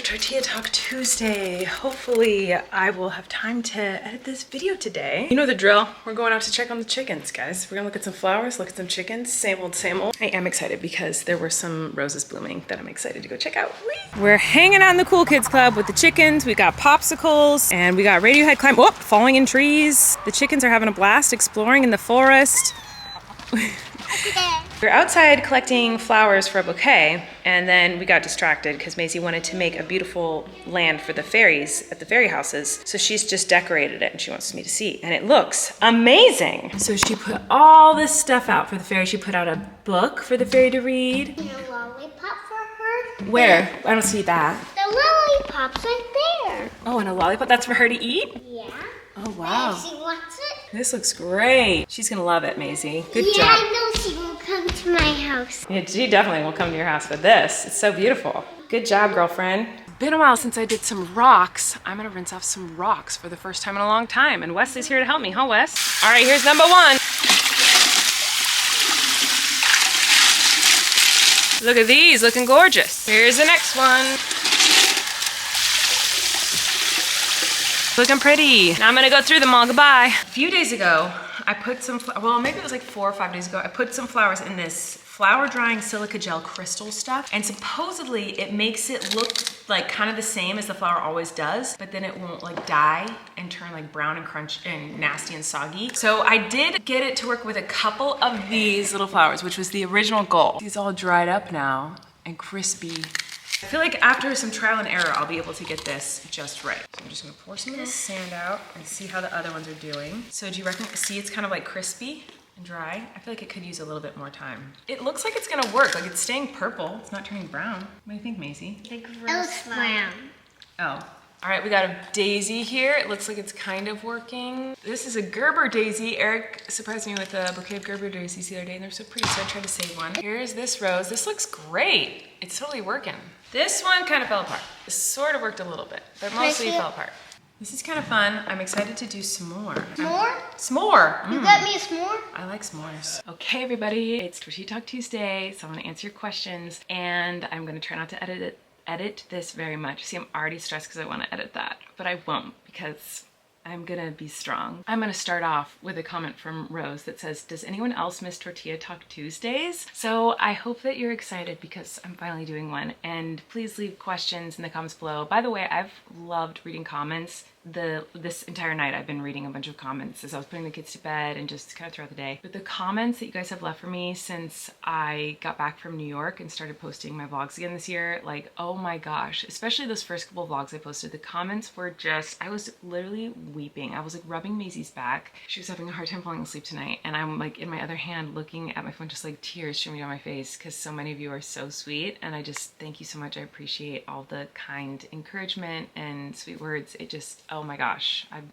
Tortilla Talk Tuesday. Hopefully I will have time to edit this video today. You know the drill. We're going out to check on the chickens, guys. We're gonna look at some flowers, look at some chickens. Same old, same old. I am excited because there were some roses blooming that I'm excited to go check out. Whee! We're hanging out in the Cool Kids Club with the chickens. We got popsicles and we got Radiohead climb. Oh, falling in trees. The chickens are having a blast exploring in the forest. We're outside collecting flowers for a bouquet, and then we got distracted because Maisie wanted to make a beautiful land for the fairies at the fairy houses. So she's just decorated it and she wants me to see. And it looks amazing. So she put all this stuff out for the fairy. She put out a book for the fairy to read. And a lollipop for her. Where? I don't see that. The lollipop's right there. Oh, and a lollipop? That's for her to eat? Yeah. Oh, wow. She wants it. This looks great. She's gonna love it, Maisie. Good job. Yeah, I know she will come to my house. Yeah, she definitely will come to your house for this. It's so beautiful. Good job, girlfriend. Been a while since I did some rocks. I'm gonna rinse off some rocks for the first time in a long time. And Wesley's here to help me, huh, Wes? All right, here's number one. Look at these, looking gorgeous. Here's the next one. Looking pretty. Now I'm gonna go through them all, goodbye. A few days ago, I put some, well, maybe it was like 4 or 5 days ago, I put some flowers in this flower drying silica gel crystal stuff. And supposedly it makes it look like kind of the same as the flower always does, but then it won't like die and turn like brown and crunch and nasty and soggy. So I did get it to work with a couple of these little flowers, which was the original goal. These all dried up now and crispy. I feel like after some trial and error, I'll be able to get this just right. So I'm just gonna pour some of this sand out and see how the other ones are doing. So do you reckon, see it's kind of like crispy and dry? I feel like it could use a little bit more time. It looks like it's gonna work, like it's staying purple. It's not turning brown. What do you think, Maisie? It looks brown. Oh. All right, we got a daisy here. It looks like it's kind of working. This is a Gerber daisy. Eric surprised me with a bouquet of Gerber daisies the other day and they're so pretty, so I tried to save one. Here's this rose. This looks great. It's totally working. This one kind of fell apart. This sort of worked a little bit, but mostly fell apart. This is kind of fun. I'm excited to do s'more. S'more? S'more. You got me a s'more? I like s'mores. Okay, everybody, it's Tortilla Talk Tuesday, so I'm gonna answer your questions and I'm gonna try not to edit this very much. See, I'm already stressed because I want to edit that, but I won't because I'm gonna be strong. I'm gonna start off with a comment from Rose that says, does anyone else miss Tortilla Talk Tuesdays? So I hope that you're excited because I'm finally doing one, and please leave questions in the comments below. By the way, I've loved reading comments. This entire night I've been reading a bunch of comments as I was putting the kids to bed and just kind of throughout the day. But the comments that you guys have left for me since I got back from New York and started posting my vlogs again this year, like, oh my gosh, especially those first couple vlogs I posted, the comments were just, I was literally weeping. I was like rubbing Maisie's back. She was having a hard time falling asleep tonight. And I'm like in my other hand looking at my phone, just like tears streaming down my face because so many of you are so sweet. And I just thank you so much. I appreciate all the kind encouragement and sweet words. It just, oh my gosh, I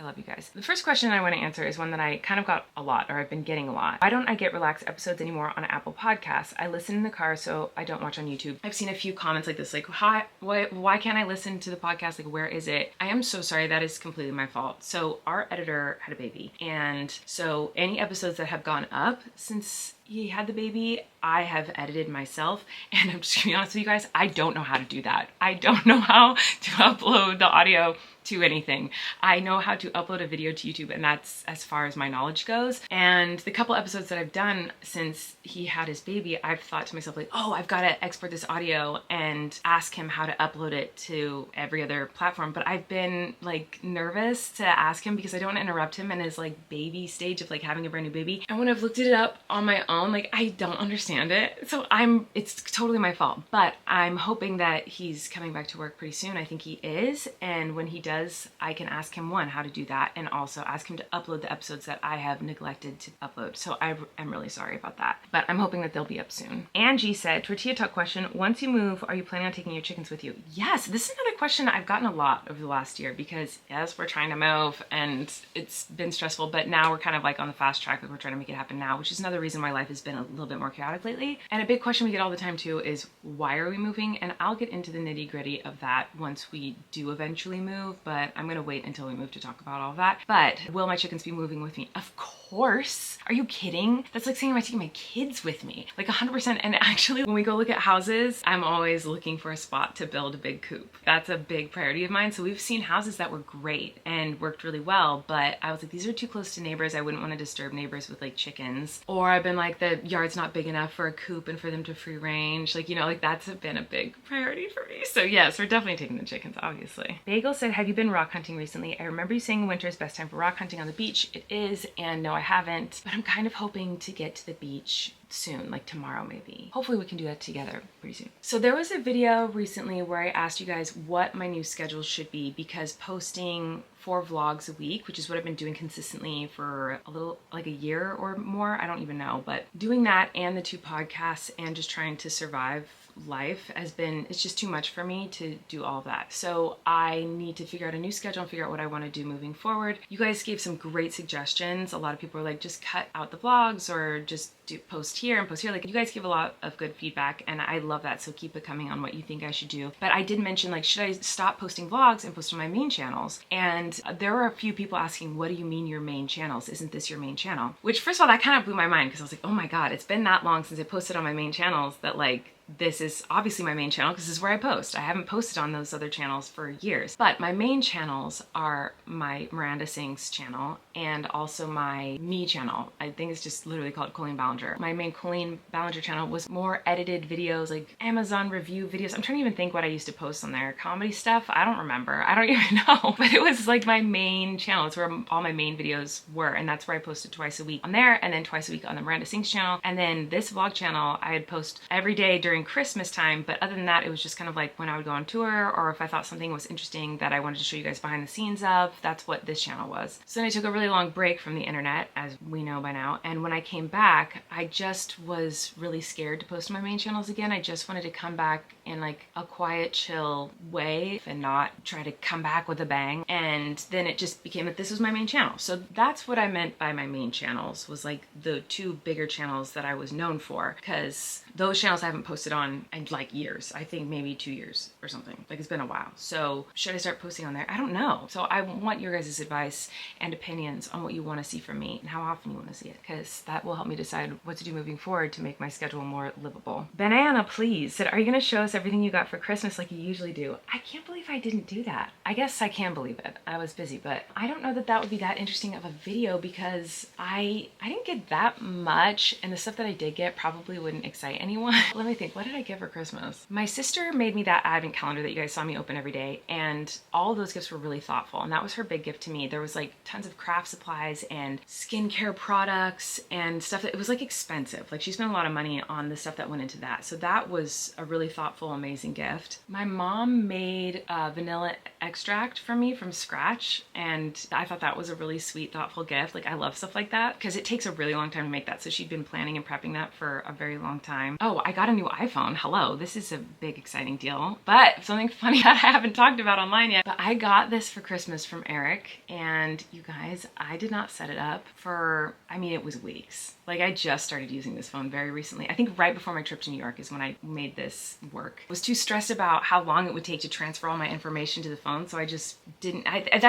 love you guys. The first question I want to answer is one that I kind of got a lot, or I've been getting a lot. Why don't I get relaxed episodes anymore on Apple Podcasts? I listen in the car, so I don't watch on YouTube. I've seen a few comments like this, like, hi, why can't I listen to the podcast? Like, where is it? I am so sorry. That is completely my fault. So our editor had a baby. And so any episodes that have gone up since he had the baby, I have edited myself, and I'm just gonna be honest with you guys, I don't know how to do that. I don't know how to upload the audio to anything. I know how to upload a video to YouTube, and that's as far as my knowledge goes. And the couple episodes that I've done since he had his baby, I've thought to myself like, oh, I've got to export this audio and ask him how to upload it to every other platform. But I've been like nervous to ask him because I don't want to interrupt him in his like baby stage of like having a brand new baby. And when I've looked it up on my own, like I don't understand it. So it's totally my fault. But I'm hoping that he's coming back to work pretty soon. I think he is. And when he does, I can ask him, one, how to do that, and also ask him to upload the episodes that I have neglected to upload. So I'm really sorry about that, but I'm hoping that they'll be up soon. Angie said, Tortilla Talk question, once you move, are you planning on taking your chickens with you? Yes, this is another question I've gotten a lot over the last year because yes, we're trying to move and it's been stressful, but now we're kind of like on the fast track, like we're trying to make it happen now, which is another reason why life has been a little bit more chaotic lately. And a big question we get all the time too is, why are we moving? And I'll get into the nitty gritty of that once we do eventually move, but I'm gonna wait until we move to talk about all that. But will my chickens be moving with me? Of course. course. Are you kidding? That's like saying I'm taking my kids with me, like 100%. And actually, when we go look at houses, I'm always looking for a spot to build a big coop. That's a big priority of mine. So we've seen houses that were great and worked really well, but I was like, these are too close to neighbors. I wouldn't want to disturb neighbors with like chickens. Or I've been like, the yard's not big enough for a coop and for them to free range. Like, you know, like that's been a big priority for me. So yes, we're definitely taking the chickens, obviously. Bagel said, have you been rock hunting recently? I remember you saying winter is best time for rock hunting on the beach. It is, and no, I haven't, but I'm kind of hoping to get to the beach soon, like tomorrow maybe. Hopefully we can do that together pretty soon. So there was a video recently where I asked you guys what my new schedule should be, because posting 4 vlogs a week, which is what I've been doing consistently for a little, like a year or more, I don't even know, but doing that and the 2 podcasts and just trying to survive life has been, it's just too much for me to do all of that. So I need to figure out a new schedule and figure out what I want to do moving forward. You guys gave some great suggestions. A lot of people were like, just cut out the vlogs or just do post here and post here. Like, you guys give a lot of good feedback and I love that. So keep it coming on what you think I should do. But I did mention, like, should I stop posting vlogs and post on my main channels? And there were a few people asking, what do you mean your main channels? Isn't this your main channel? Which, first of all, that kind of blew my mind, because I was like, oh my God, it's been that long since I posted on my main channels that, like, this is obviously my main channel because this is where I post. I haven't posted on those other channels for years. But my main channels are my Miranda Sings channel and also my me channel. I think it's just literally called Colleen Ballinger. My main Colleen Ballinger channel was more edited videos, like Amazon review videos. I'm trying to even think what I used to post on there. Comedy stuff? I don't remember. I don't even know. But it was like my main channel. It's where all my main videos were. And that's where I posted twice a week on there, and then twice a week on the Miranda Sings channel. And then this vlog channel, I had post every day during Christmas time, but other than that, it was just kind of like when I would go on tour, or if I thought something was interesting that I wanted to show you guys behind the scenes of. That's what this channel was. So then I took a really long break from the internet, as we know by now, and when I came back, I just was really scared to post on my main channels again. I just wanted to come back in like a quiet, chill way and not try to come back with a bang. And then it just became that this was my main channel. So that's what I meant by my main channels, was like the 2 bigger channels that I was known for, because those channels I haven't posted on in like years. I think maybe 2 years or something. Like, it's been a while. So should I start posting on there? I don't know. So I want your guys' advice and opinions on what you want to see from me and how often you want to see it, because that will help me decide what to do moving forward to make my schedule more livable. Banana, please, said, are you going to show us everything you got for Christmas like you usually do? I can't believe I didn't do that. I guess I can believe it. I was busy, but I don't know that that would be that interesting of a video, because I didn't get that much, and the stuff that I did get probably wouldn't excite anyone. Let me think, what did I get for Christmas? My sister made me that advent calendar that you guys saw me open every day, and all of those gifts were really thoughtful, and that was her big gift to me. There was like tons of craft supplies and skincare products and stuff that, it was like expensive. Like, she spent a lot of money on the stuff that went into that. So that was a really thoughtful, amazing gift. My mom made vanilla extract for me from scratch, and I thought that was a really sweet, thoughtful gift. Like, I love stuff like that because it takes a really long time to make that. So she'd been planning and prepping that for a very long time. Oh, I got a new iPhone. Hello, this is a big exciting deal, but something funny that I haven't talked about online yet. But I got this for Christmas from Eric, and you guys, I did not set it up for, I mean, it was weeks. Like, I just started using this phone very recently. I think right before my trip to New York is when I made this work. I was too stressed about how long it would take to transfer all my information to the phone, so I just didn't. I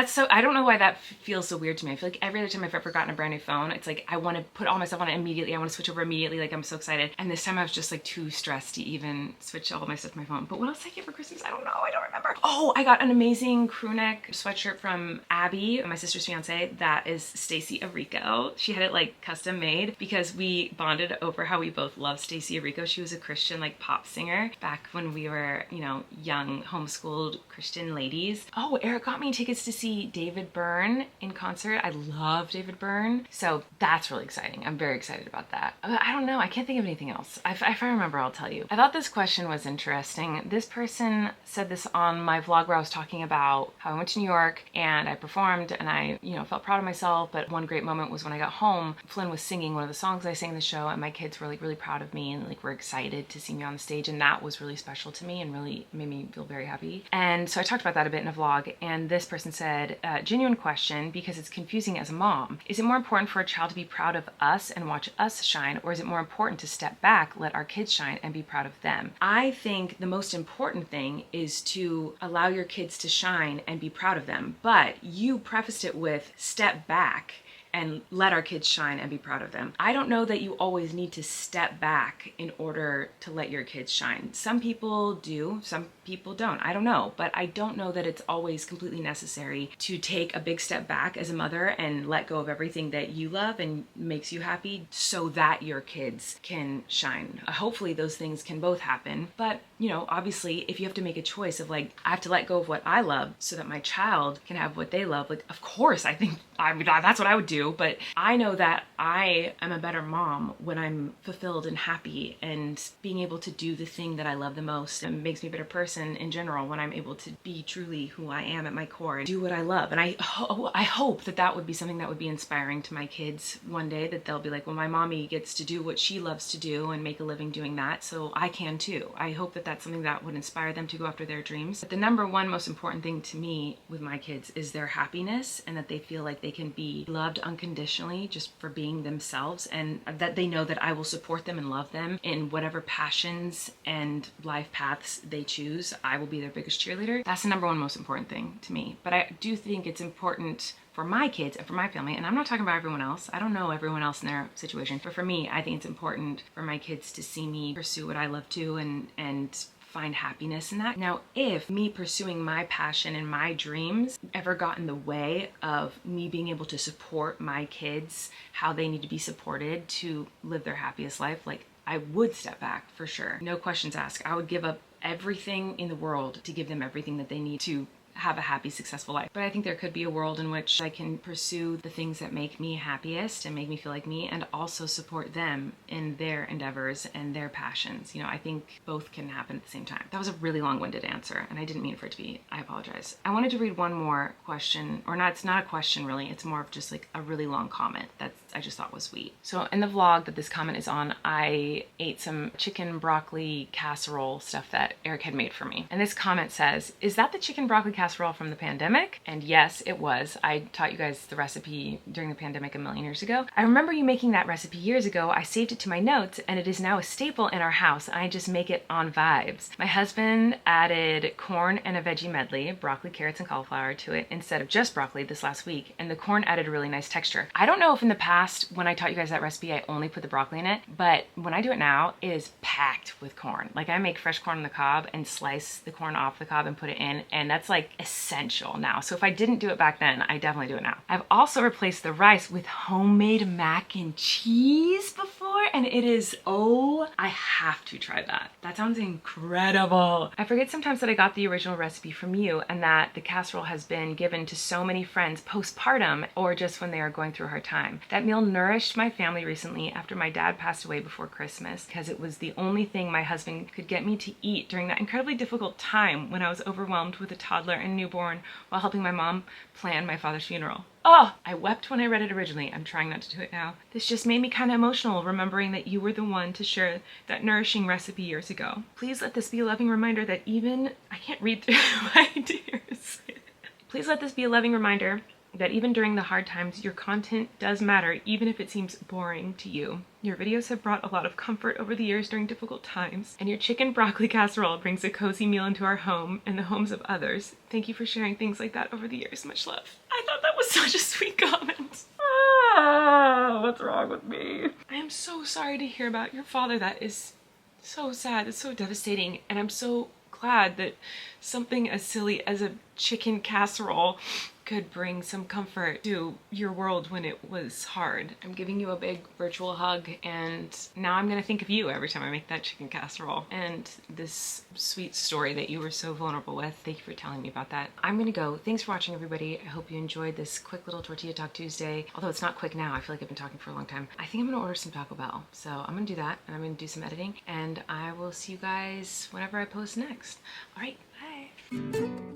don't know why that feels so weird to me. I feel like every other time I've ever gotten a brand new phone, it's like I want to put all my stuff on it immediately. I want to switch over immediately. Like, I'm so excited. And this time I was just like too stressed to even switch all my stuff to my phone. But what else did I get for Christmas? I don't know. I don't remember. Oh, I got an amazing crew neck sweatshirt from Abby, my sister's fiance. That is Stacey Arico. She had it like custom made because we bonded over how we both love Stacey Arico. She was a Christian like pop singer back when we were, you know, young homeschooled Christian ladies. Oh, Eric got me tickets to see David Byrne in concert. I love David Byrne. So that's really exciting. I'm very excited about that. I don't know. I can't think of anything else. If I remember, I'll tell you. I thought this question was interesting. This person said this on my vlog where I was talking about how I went to New York and I performed and I, you know, felt proud of myself. But one great moment was when I got home, Flynn was singing one of the songs I sang in the show, and my kids were like really proud of me and like were excited to see me on the stage, and that was really special to me and really made me feel very happy. And so I talked about that a bit in a vlog, and this person said, genuine question, because it's confusing as a mom. Is it more important for a child to be proud of us and watch us shine, or is it more important to step back, let our kids shine, and be proud of them? I think the most important thing is to allow your kids to shine and be proud of them, but you prefaced it with step back and let our kids shine and be proud of them. I don't know that you always need to step back in order to let your kids shine. Some people do, some people don't. I don't know, but I don't know that it's always completely necessary to take a big step back as a mother and let go of everything that you love and makes you happy so that your kids can shine. Hopefully those things can both happen, but you know, obviously if you have to make a choice of like, I have to let go of what I love so that my child can have what they love, like, of course, I mean, that's what I would do, but I know that I am a better mom when I'm fulfilled and happy and being able to do the thing that I love the most, and makes me a better person in general when I'm able to be truly who I am at my core and do what I love. And I hope that that would be something that would be inspiring to my kids one day, that they'll be like, well, my mommy gets to do what she loves to do and make a living doing that, so I can too. I hope that that's something that would inspire them to go after their dreams. But the number one most important thing to me with my kids is their happiness, and that they feel like they can be loved unconditionally just for being themselves, and that they know that I will support them and love them in whatever passions and life paths they choose. I will be their biggest cheerleader. That's the number one most important thing to me. But I do think it's important for my kids and for my family, and I'm not talking about everyone else. I don't know everyone else in their situation, but for me, I think it's important for my kids to see me pursue what I love to and find happiness in that. Now, if me pursuing my passion and my dreams ever got in the way of me being able to support my kids how they need to be supported to live their happiest life, like, I would step back for sure. No questions asked. I would give up everything in the world to give them everything that they need to have a happy, successful life. But I think there could be a world in which I can pursue the things that make me happiest and make me feel like me, and also support them in their endeavors and their passions. You know, I think both can happen at the same time. That was a really long-winded answer, and I didn't mean for it to be. I apologize. I wanted to read one more question, or not, it's not a question really, it's more of just like a really long comment that I just thought was sweet. So in the vlog that this comment is on, I ate some chicken broccoli casserole stuff that Eric had made for me. And this comment says, is that the chicken broccoli casserole from the pandemic? And yes, it was. I taught you guys the recipe during the pandemic a million years ago. I remember you making that recipe years ago. I saved it to my notes, and it is now a staple in our house. I just make it on vibes. My husband added corn and a veggie medley, broccoli, carrots, and cauliflower to it instead of just broccoli this last week, and the corn added a really nice texture. I don't know if in the past when I taught you guys that recipe I only put the broccoli in it, but when I do it now, it is packed with corn. Like, I make fresh corn on the cob and slice the corn off the cob and put it in, and that's like essential now. So if I didn't do it back then, I definitely do it now. I've also replaced the rice with homemade mac and cheese before, and it is, oh, I have to try that. That sounds incredible. I forget sometimes that I got the original recipe from you, and that the casserole has been given to so many friends postpartum or just when they are going through a hard time. That meal nourished my family recently after my dad passed away before Christmas, because it was the only thing my husband could get me to eat during that incredibly difficult time when I was overwhelmed with a toddler and newborn while helping my mom plan my father's funeral. Oh, I wept when I read it originally. I'm trying not to do it now. This just made me kind of emotional, remembering that you were the one to share that nourishing recipe years ago. Please let this be a loving reminder that I can't read through my tears. Please let this be a loving reminder that even during the hard times, your content does matter, even if it seems boring to you. Your videos have brought a lot of comfort over the years during difficult times, and your chicken broccoli casserole brings a cozy meal into our home and the homes of others. Thank you for sharing things like that over the years. Much love. I thought that was such a sweet comment. What's wrong with me? I am so sorry to hear about your father. That is so sad. It's so devastating, and I'm so glad that something as silly as a chicken casserole could bring some comfort to your world when it was hard. I'm giving you a big virtual hug, and now I'm gonna think of you every time I make that chicken casserole and this sweet story that you were so vulnerable with. Thank you for telling me about that. I'm gonna go. Thanks for watching, everybody. I hope you enjoyed this quick little Tortilla Talk Tuesday. Although it's not quick now, I feel like I've been talking for a long time. I think I'm gonna order some Taco Bell. So I'm gonna do that, and I'm gonna do some editing, and I will see you guys whenever I post next. All right, bye.